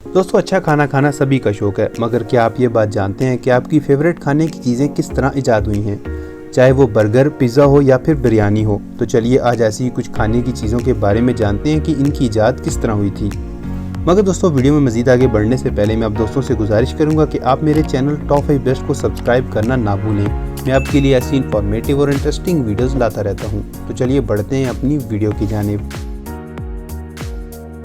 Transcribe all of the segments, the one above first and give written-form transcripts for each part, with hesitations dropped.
दोस्तों, अच्छा खाना खाना सभी का शौक है, मगर क्या आप ये बात जानते हैं कि आपकी फेवरेट खाने की चीज़ें किस तरह ईजाद हुई हैं? चाहे वो बर्गर, पिज़्ज़ा हो या फिर बिरयानी हो। तो चलिए आज ऐसी ही कुछ खाने की चीज़ों के बारे में जानते हैं कि इनकी ईजाद किस तरह हुई थी। मगर दोस्तों, वीडियो में मज़ीद आगे बढ़ने से पहले मैं आप दोस्तों से गुजारिश करूँगा कि आप मेरे चैनल टॉप 5 बेस्ट को सब्सक्राइब करना ना भूलें। मैं आपके लिए ऐसी इन्फॉर्मेटिव और इंटरेस्टिंग वीडियोज़ लाता रहता हूँ। तो चलिए बढ़ते हैं अपनी वीडियो की जानिब।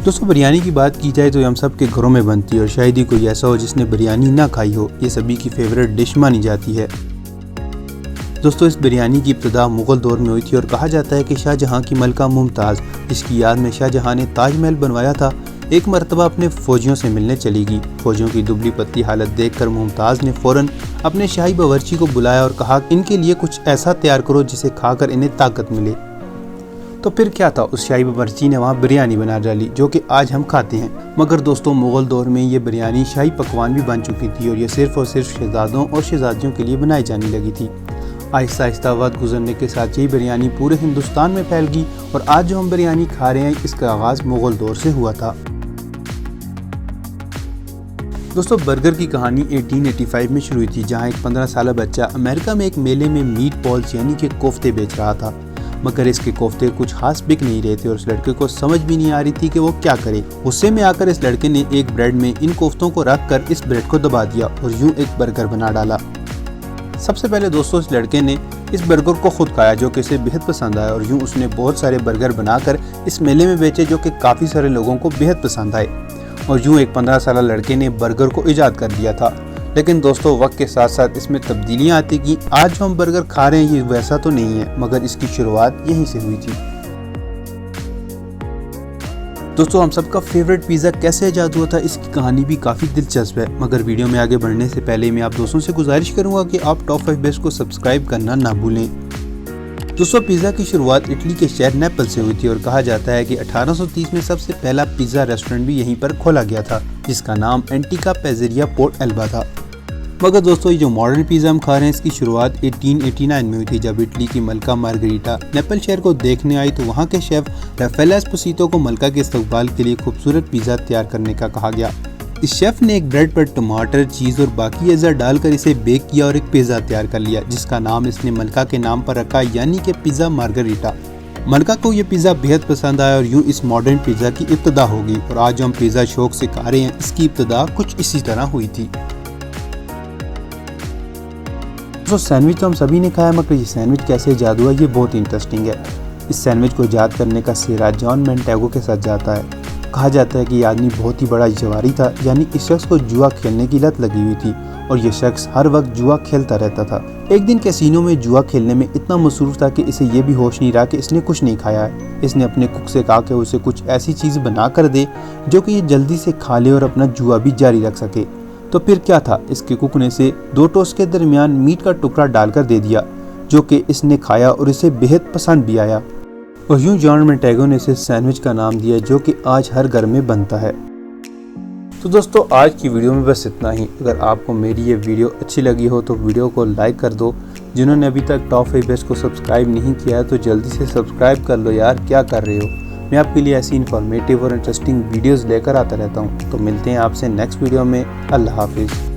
दोस्तों, बिरयानी की बात की जाए तो हम सब के घरों में बनती है और शायद ही कोई ऐसा हो जिसने बिरयानी ना खाई हो। ये सभी की फेवरेट डिश मानी जाती है। दोस्तों, इस बिरयानी की इब्तिदा मुग़ल दौर में हुई थी और कहा जाता है कि शाहजहां की मलका मुमताज़, जिसकी याद में शाहजहां ने ताजमहल बनवाया था, एक मरतबा अपने फ़ौजियों से मिलने चली गई। फ़ौजियों की दुबली पतली हालत देखकर मुमताज़ ने फ़ौरन अपने शाही बावर्ची को बुलाया और कहा कि इनके लिए कुछ ऐसा तैयार करो जिसे खाकर इन्हें ताकत मिले। तो फिर क्या था, उस शाही बावर्ची ने वहाँ बिरयानी बना डाली जो कि आज हम खाते हैं। मगर दोस्तों, मुग़ल दौर में ये बिरयानी शाही पकवान भी बन चुकी थी और ये सिर्फ़ और सिर्फ शहजादों और शहजादियों के लिए बनाई जाने लगी थी। आहिस्ता आहिस्ता वक्त गुजरने के साथ यही बिरयानी पूरे हिंदुस्तान में फैल गई और आज जो हम बिरयानी खा रहे हैं, इसका आगाज़ मुग़ल दौर से हुआ था। दोस्तों, बर्गर की कहानी 1885 में शुरू हुई थी, जहां एक 15 साल बच्चा अमेरिका में एक मेले में मीट बॉल्स यानी कि कोफ्ते बेच रहा था। मगर इसके कोफ्ते कुछ खास बिक नहीं रहे थे और उस लड़के को समझ भी नहीं आ रही थी कि वो क्या करे। गुस्से में आकर इस लड़के ने एक ब्रेड में इन कोफ्तों को रखकर इस ब्रेड को दबा दिया और यूं एक बर्गर बना डाला। सबसे पहले दोस्तों, इस लड़के ने इस बर्गर को खुद खाया जो कि इसे बेहद पसंद आया और यूं उसने बहुत सारे बर्गर बनाकर इस मेले में बेचे जो कि काफ़ी सारे लोगों को बेहद पसंद आए और यूं एक 15 साल लड़के ने बर्गर को ईजाद कर दिया था। लेकिन दोस्तों, वक्त के साथ साथ इसमें तब्दीलियां आती गईं। आज जो हम बर्गर खा रहे हैं ये वैसा तो नहीं है, मगर इसकी शुरुआत यहीं से हुई थी। दोस्तों, हम सबका फेवरेट पिज़्ज़ा कैसे ईजाद हुआ था, इसकी कहानी भी काफ़ी दिलचस्प है। मगर वीडियो में आगे बढ़ने से पहले मैं आप दोस्तों से गुजारिश करूंगा कि आप टॉप 5 बेस्ट को सब्सक्राइब करना ना भूलें। दोस्तों, पिज़्ज़ा की शुरुआत इटली के शहर नेपल से हुई थी और कहा जाता है कि 1830 में सबसे पहला पिज़्ज़ा रेस्टोरेंट भी यहीं पर खोला गया था, जिसका नाम एंटिका पेज़ेरिया पोर्ट एल्बा था। मगर दोस्तों, ये जो मॉडर्न पिज़्ज़ा हम खा रहे हैं, इसकी शुरुआत 1889 में हुई थी, जब इटली की मलका मार्गरीटा नेपल शहर को देखने आई तो वहाँ के शेफ राफेल एस्पोसितो को मलका के इस्तकबाल के लिए खूबसूरत पिज़्ज़ा तैयार करने का कहा गया। इस शेफ ने एक ब्रेड पर टमाटर, चीज़ और बाकी अज़ा डालकर इसे बेक किया और एक पिज़्ज़ा तैयार कर लिया, जिसका नाम इसने मलका के नाम पर रखा, यानी कि पिज़्ज़ा मार्गरीटा। मलका को ये पिज़्ज़ा बेहद पसंद आया और यूं इस मॉडर्न पिज़्ज़ा की इब्तिदा हो गई और आज जो हम पिज़्ज़ा शौक से खा रहे हैं, इसकी इब्तिदा कुछ इसी तरह हुई थी। तो सैंडविच तो हम सभी ने खाया, मगर ये सैंडविच कैसे ईजाद हुआ, ये बहुत इंटरेस्टिंग है। इस सैंडविच को ईजाद करने का सिरा जॉन मैनटेगो के साथ जाता है। कहा जाता है कि ये आदमी बहुत ही बड़ा जवारी था, यानी इस शख्स को जुआ खेलने की लत लगी हुई थी और ये शख्स हर वक्त जुआ खेलता रहता था। एक दिन कैसीनो में जुआ खेलने में इतना मसरूफ था कि इसे ये भी होश नहीं रहा कि इसने कुछ नहीं खाया है। इसने अपने कुक से कहा कि उसे कुछ ऐसी चीज़ बना कर दे जो कि ये जल्दी से खा ले और अपना जुआ भी जारी रख सके। तो फिर क्या था, इसके कुक ने इसे 2 टोस्ट के दरमियान मीट का टुकड़ा डालकर दे दिया, जो कि इसने खाया और इसे बेहद पसंद भी आया और यूं जॉन मैनटेगो ने इसे सैंडविच का नाम दिया, जो कि आज हर घर में बनता है। तो दोस्तों, आज की वीडियो में बस इतना ही। अगर आपको मेरी ये वीडियो अच्छी लगी हो तो वीडियो को लाइक कर दो। जिन्होंने अभी तक टॉप 5 बेस्ट को सब्सक्राइब नहीं किया है तो जल्दी से सब्सक्राइब कर लो यार, क्या कर रहे हो। मैं आपके लिए ऐसी इन्फॉर्मेटिव और इंटरेस्टिंग वीडियोज़ लेकर आता रहता हूँ। तो मिलते हैं आपसे नेक्स्ट वीडियो में। अल्लाह हाफिज़।